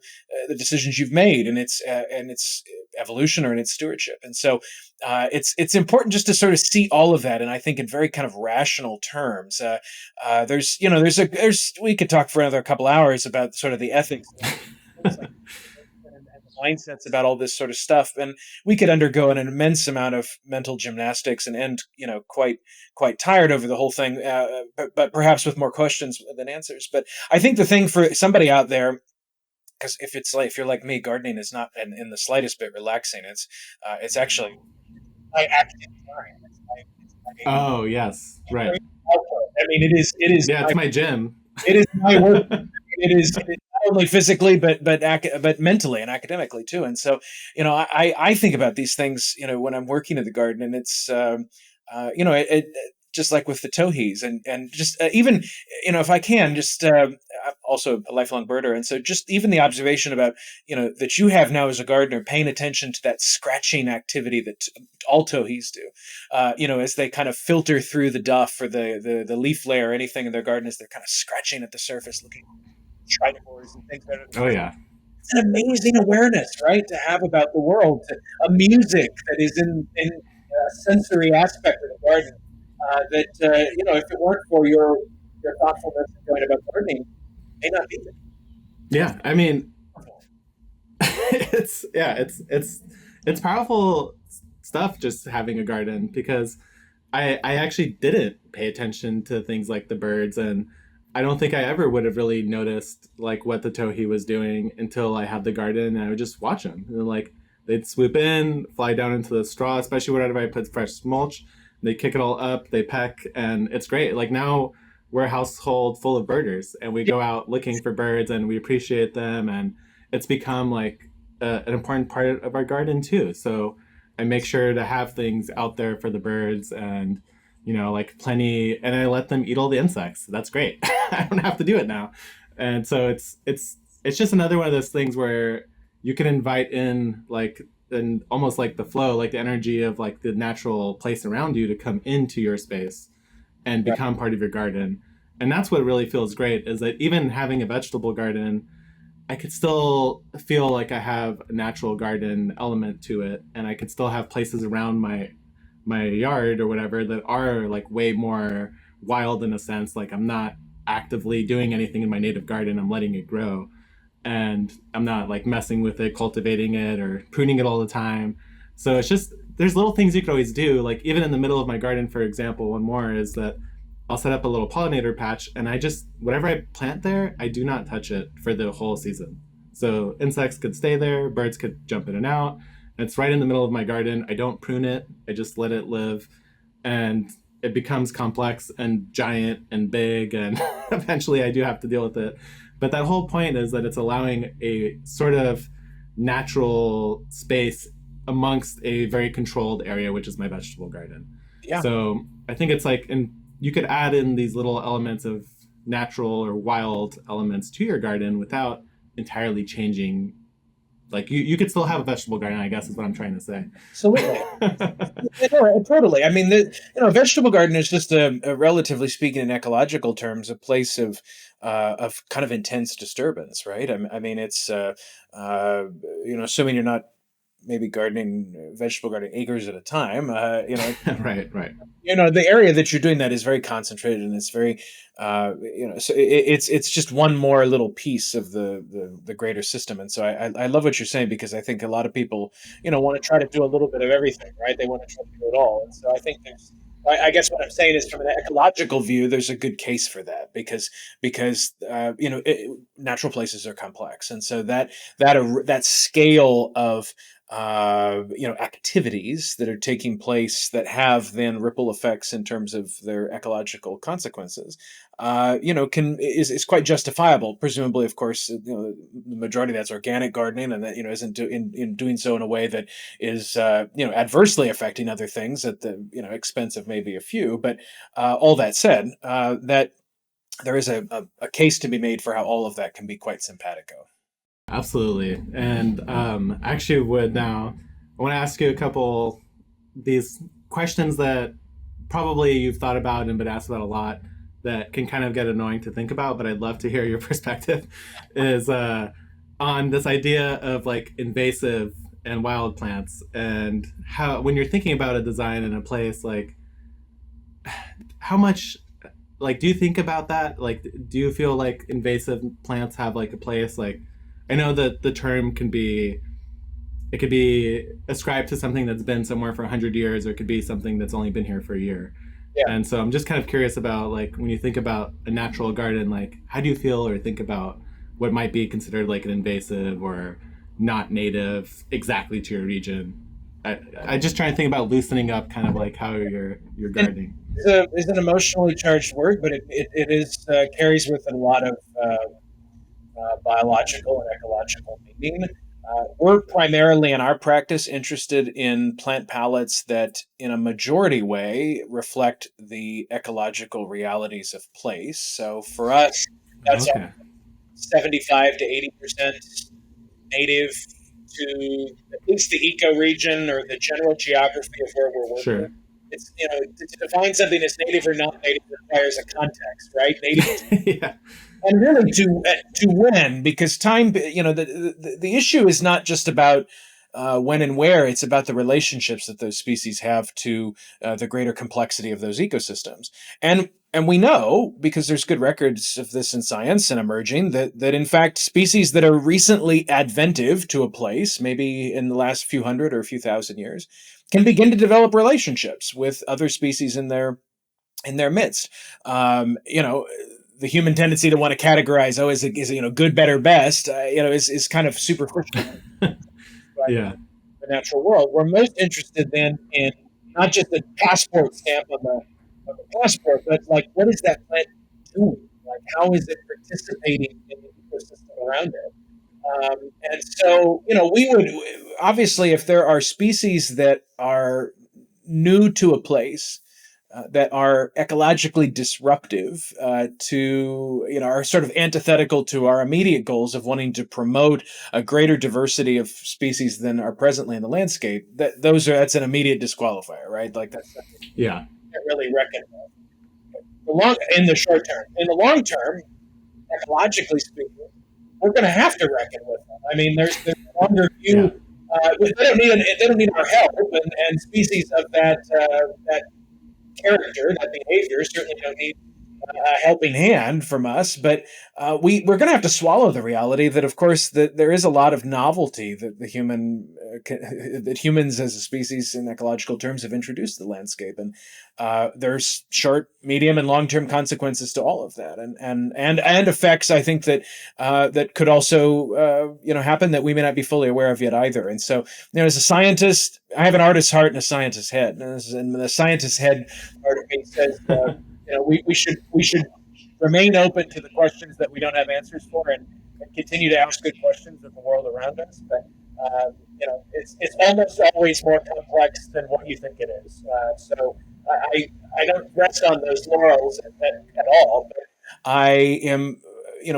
decisions you've made, and its evolution, or in its stewardship. And so it's important just to sort of see all of that, and I think in very kind of rational terms. We could talk for another couple hours about sort of the ethics and the mindsets about all this sort of stuff, and we could undergo an immense amount of mental gymnastics and end quite tired over the whole thing, but perhaps with more questions than answers. But I think the thing for somebody out there, because if you're like me, gardening is not in the slightest bit relaxing. It's actually my active time. Oh yes, right. I mean, Yeah, it's my gym. it is my work. It is not only physically, but mentally and academically too. And so, I think about these things, when I'm working in the garden, and it's, just like with the towhees, and just even, if I can, just I'm also a lifelong birder, and so just even the observation about, that you have now as a gardener, paying attention to that scratching activity that all towhees do, as they kind of filter through the duff or the leaf layer or anything in their garden, as they're kind of scratching at the surface, looking tribores and things that Oh yeah. it's an amazing awareness, right, to have about the world, a music that is in a sensory aspect of the garden, that if it weren't for your thoughtfulness and going about gardening, may not be there. Yeah, I mean, it's powerful stuff just having a garden, because I actually didn't pay attention to things like the birds, and I don't think I ever would have really noticed like what the towhee was doing until I had the garden, and I would just watch them. And like they'd swoop in, fly down into the straw, especially whenever I put fresh mulch. They kick it all up, they peck, and it's great. Like now we're a household full of birders, and we go out looking for birds, and we appreciate them, and it's become like an important part of our garden too. So I make sure to have things out there for the birds, and like plenty, and I let them eat all the insects. That's great. I don't have to do it now. And so it's just another one of those things where you can invite in like, and almost like the flow, like the energy of like the natural place around you to come into your space and become part of your garden. And that's what really feels great, is that even having a vegetable garden, I could still feel like I have a natural garden element to it, and I could still have places around my yard or whatever that are like way more wild, in a sense. Like I'm not actively doing anything in my native garden, I'm letting it grow, and I'm not like messing with it, cultivating it, or pruning it all the time. So it's just, there's little things you could always do. Like even in the middle of my garden, for example, one more is that I'll set up a little pollinator patch, and I just, whatever I plant there, I do not touch it for the whole season. So insects could stay there, birds could jump in and out. It's right in the middle of my garden. I don't prune it, I just let it live. And it becomes complex and giant and big, and eventually I do have to deal with it. But that whole point is that it's allowing a sort of natural space amongst a very controlled area, which is my vegetable garden. Yeah. So I think it's like, and you could add in these little elements of natural or wild elements to your garden without entirely changing. Like you could still have a vegetable garden, I guess is what I'm trying to say. Absolutely. Totally. I mean, a vegetable garden is just a relatively speaking, in ecological terms, a place of kind of intense disturbance, right? I mean, it's assuming you're not maybe vegetable gardening acres at a time, right. The area that you're doing that is very concentrated, and it's very, so it's just one more little piece of the greater system. And so I love what you're saying, because I think a lot of people, want to try to do a little bit of everything, right? They want to try to do it all. And so I think I guess what I'm saying is, from an ecological view, there's a good case for that, because natural places are complex, and so that scale of activities that are taking place that have then ripple effects in terms of their ecological consequences, is quite justifiable. Presumably, of course, the majority of that's organic gardening, and that isn't in doing so in a way that is adversely affecting other things at the expense of maybe a few. But all that said, that there is a case to be made for how all of that can be quite simpatico. Absolutely. And actually would now, I want to ask you a couple these questions that probably you've thought about and been asked about a lot, that can kind of get annoying to think about, but I'd love to hear your perspective, is on this idea of like invasive and wild plants, and how, when you're thinking about a design in a place, like how much, like, do you think about that? Like, do you feel like invasive plants have like a place? Like, I know that the term could be ascribed to something that's been somewhere for 100 years, or it could be something that's only been here for a year. Yeah. And so I'm just kind of curious about, like, when you think about a natural garden, like, how do you feel or think about what might be considered like an invasive or not native exactly to your region? I just try to think about loosening up kind of like how you're gardening. It's an emotionally charged word, but it is carries with it a lot of biological and ecological meaning. We're primarily in our practice interested in plant palettes that, in a majority way, reflect the ecological realities of place. So for us, that's Okay. 75 to 80% native to at least the ecoregion or the general geography of where we're working. Sure. It's, to define something as native or not native requires a context, right? Native Yeah. and really to win, because time, the issue is not just about when and where. It's about the relationships that those species have to the greater complexity of those ecosystems. And we know, because there's good records of this in science and emerging, that in fact species that are recently adventive to a place, maybe in the last few hundred or a few thousand years, can begin to develop relationships with other species in their midst. The human tendency to want to categorize, is it good, better, best, is kind of superficial. Right? Yeah. The natural world. We're most interested then in not just the passport stamp on the passport, but like, what is that plant doing? Like, how is it participating in the ecosystem around it? And so, we would obviously, if there are species that are new to a place, that are ecologically disruptive, are sort of antithetical to our immediate goals of wanting to promote a greater diversity of species than are presently in the landscape. That's an immediate disqualifier, right? Like, that's something Yeah. you can't really reckon with. In the short term, in the long term, ecologically speaking, we're going to have to reckon with them. I mean, there's a longer view. Yeah. They don't need our help, and species of that character, that behavior, certainly don't need a helping hand from us. But we're going to have to swallow the reality that, of course, that there is a lot of novelty that that humans as a species in ecological terms have introduced to the landscape, and there's short, medium, and long-term consequences to all of that, and effects, I think, that that could also happen that we may not be fully aware of yet either. And so, as a scientist, I have an artist's heart and a scientist's head, and the scientist's head part of me says, we should remain open to the questions that we don't have answers for, and continue to ask good questions of the world around us. But it's almost always more complex than what you think it is. So I don't rest on those laurels at all. But I am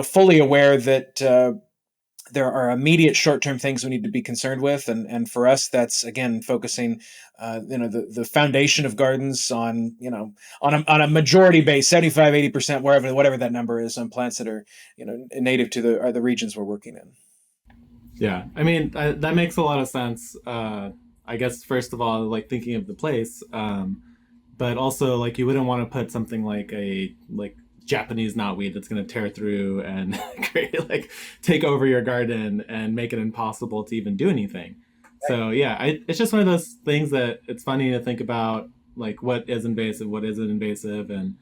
fully aware that there are immediate short-term things we need to be concerned with, and for us, that's again focusing, the foundation of gardens on on a majority base, 75, 80%, whatever that number is, on plants that are native to the regions we're working in. Yeah, I mean that makes a lot of sense. I guess first of all, like thinking of the place, but also like you wouldn't want to put something like a Japanese knotweed that's going to tear through and take over your garden and make it impossible to even do anything. So yeah, it's just one of those things that it's funny to think about, like what is invasive, what isn't invasive, and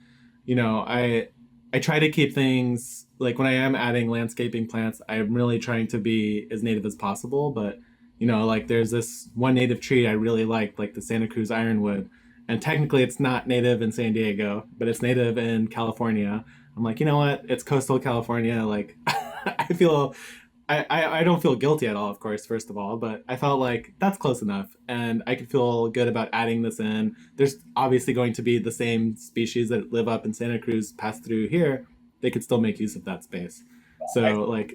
I try to keep things like when I am adding landscaping plants, I'm really trying to be as native as possible. But like there's this one native tree I really like the Santa Cruz ironwood. And technically it's not native in San Diego, but it's native in California. I'm like, you know what? It's coastal California. Like, I don't feel guilty at all, of course, first of all, but I felt like that's close enough. And I could feel good about adding this in. There's obviously going to be the same species that live up in Santa Cruz pass through here. They could still make use of that space. So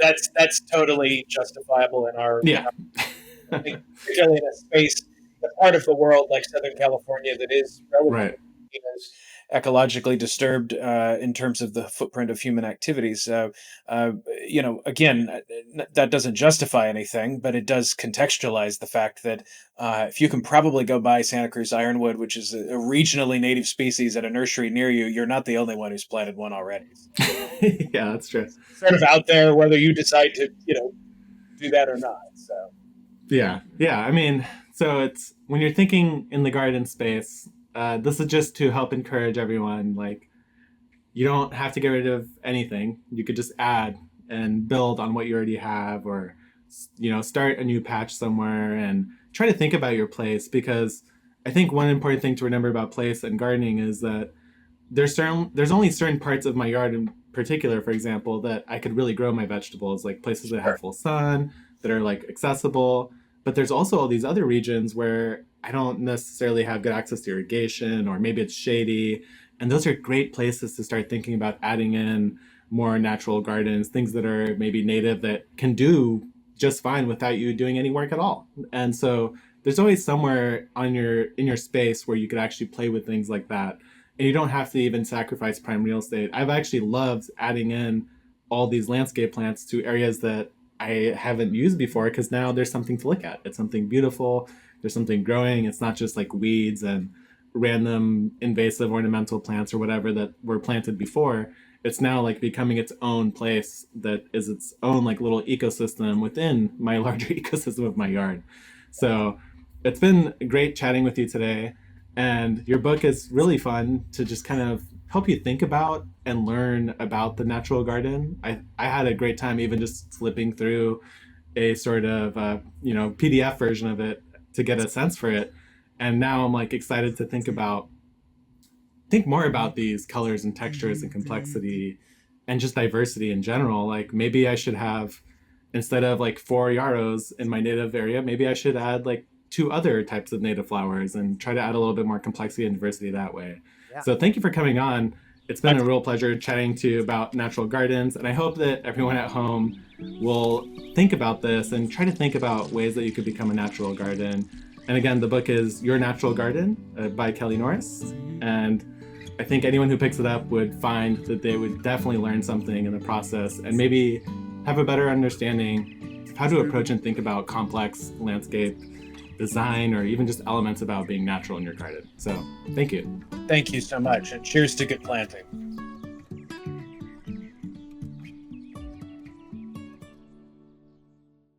that's totally justifiable in our, particularly in a space, a part of the world like Southern California that is relatively ecologically disturbed in terms of the footprint of human activities. Again, that doesn't justify anything, but it does contextualize the fact that if you can probably go buy Santa Cruz ironwood, which is a regionally native species, at a nursery near you, you're not the only one who's planted one already. Yeah, that's true. It's sort of out there, whether you decide to do that or not. So yeah. I mean, so it's when you're thinking in the garden space, this is just to help encourage everyone. Like, you don't have to get rid of anything. You could just add and build on what you already have, or start a new patch somewhere and try to think about your place. Because I think one important thing to remember about place and gardening is that there's only certain parts of my yard particular, for example, that I could really grow my vegetables, like places that have full sun, that are like accessible. But there's also all these other regions where I don't necessarily have good access to irrigation, or maybe it's shady. And those are great places to start thinking about adding in more natural gardens, things that are maybe native that can do just fine without you doing any work at all. And so there's always somewhere in your space where you could actually play with things like that. And you don't have to even sacrifice prime real estate. I've actually loved adding in all these landscape plants to areas that I haven't used before, because now there's something to look at. It's something beautiful. There's something growing. It's not just like weeds and random invasive ornamental plants or whatever that were planted before. It's now like becoming its own place that is its own like little ecosystem within my larger ecosystem of my yard. So it's been great chatting with you today. And your book is really fun to just kind of help you think about and learn about the natural garden. I had a great time even just flipping through a sort of PDF version of it to get a sense for it. And now I'm like excited to think more about these colors and textures and complexity and just diversity in general. Like maybe I should have, instead of like 4 yarrows in my native area, maybe I should add like 2 other types of native flowers and try to add a little bit more complexity and diversity that way. Yeah. So thank you for coming on. It's been a real pleasure chatting to you about natural gardens. And I hope that everyone at home will think about this and try to think about ways that you could become a natural garden. And again, the book is Your Natural Garden by Kelly Norris. And I think anyone who picks it up would find that they would definitely learn something in the process and maybe have a better understanding of how to approach and think about complex landscape design, or even just elements about being natural in your garden. So thank you. Thank you so much, and cheers to good planting.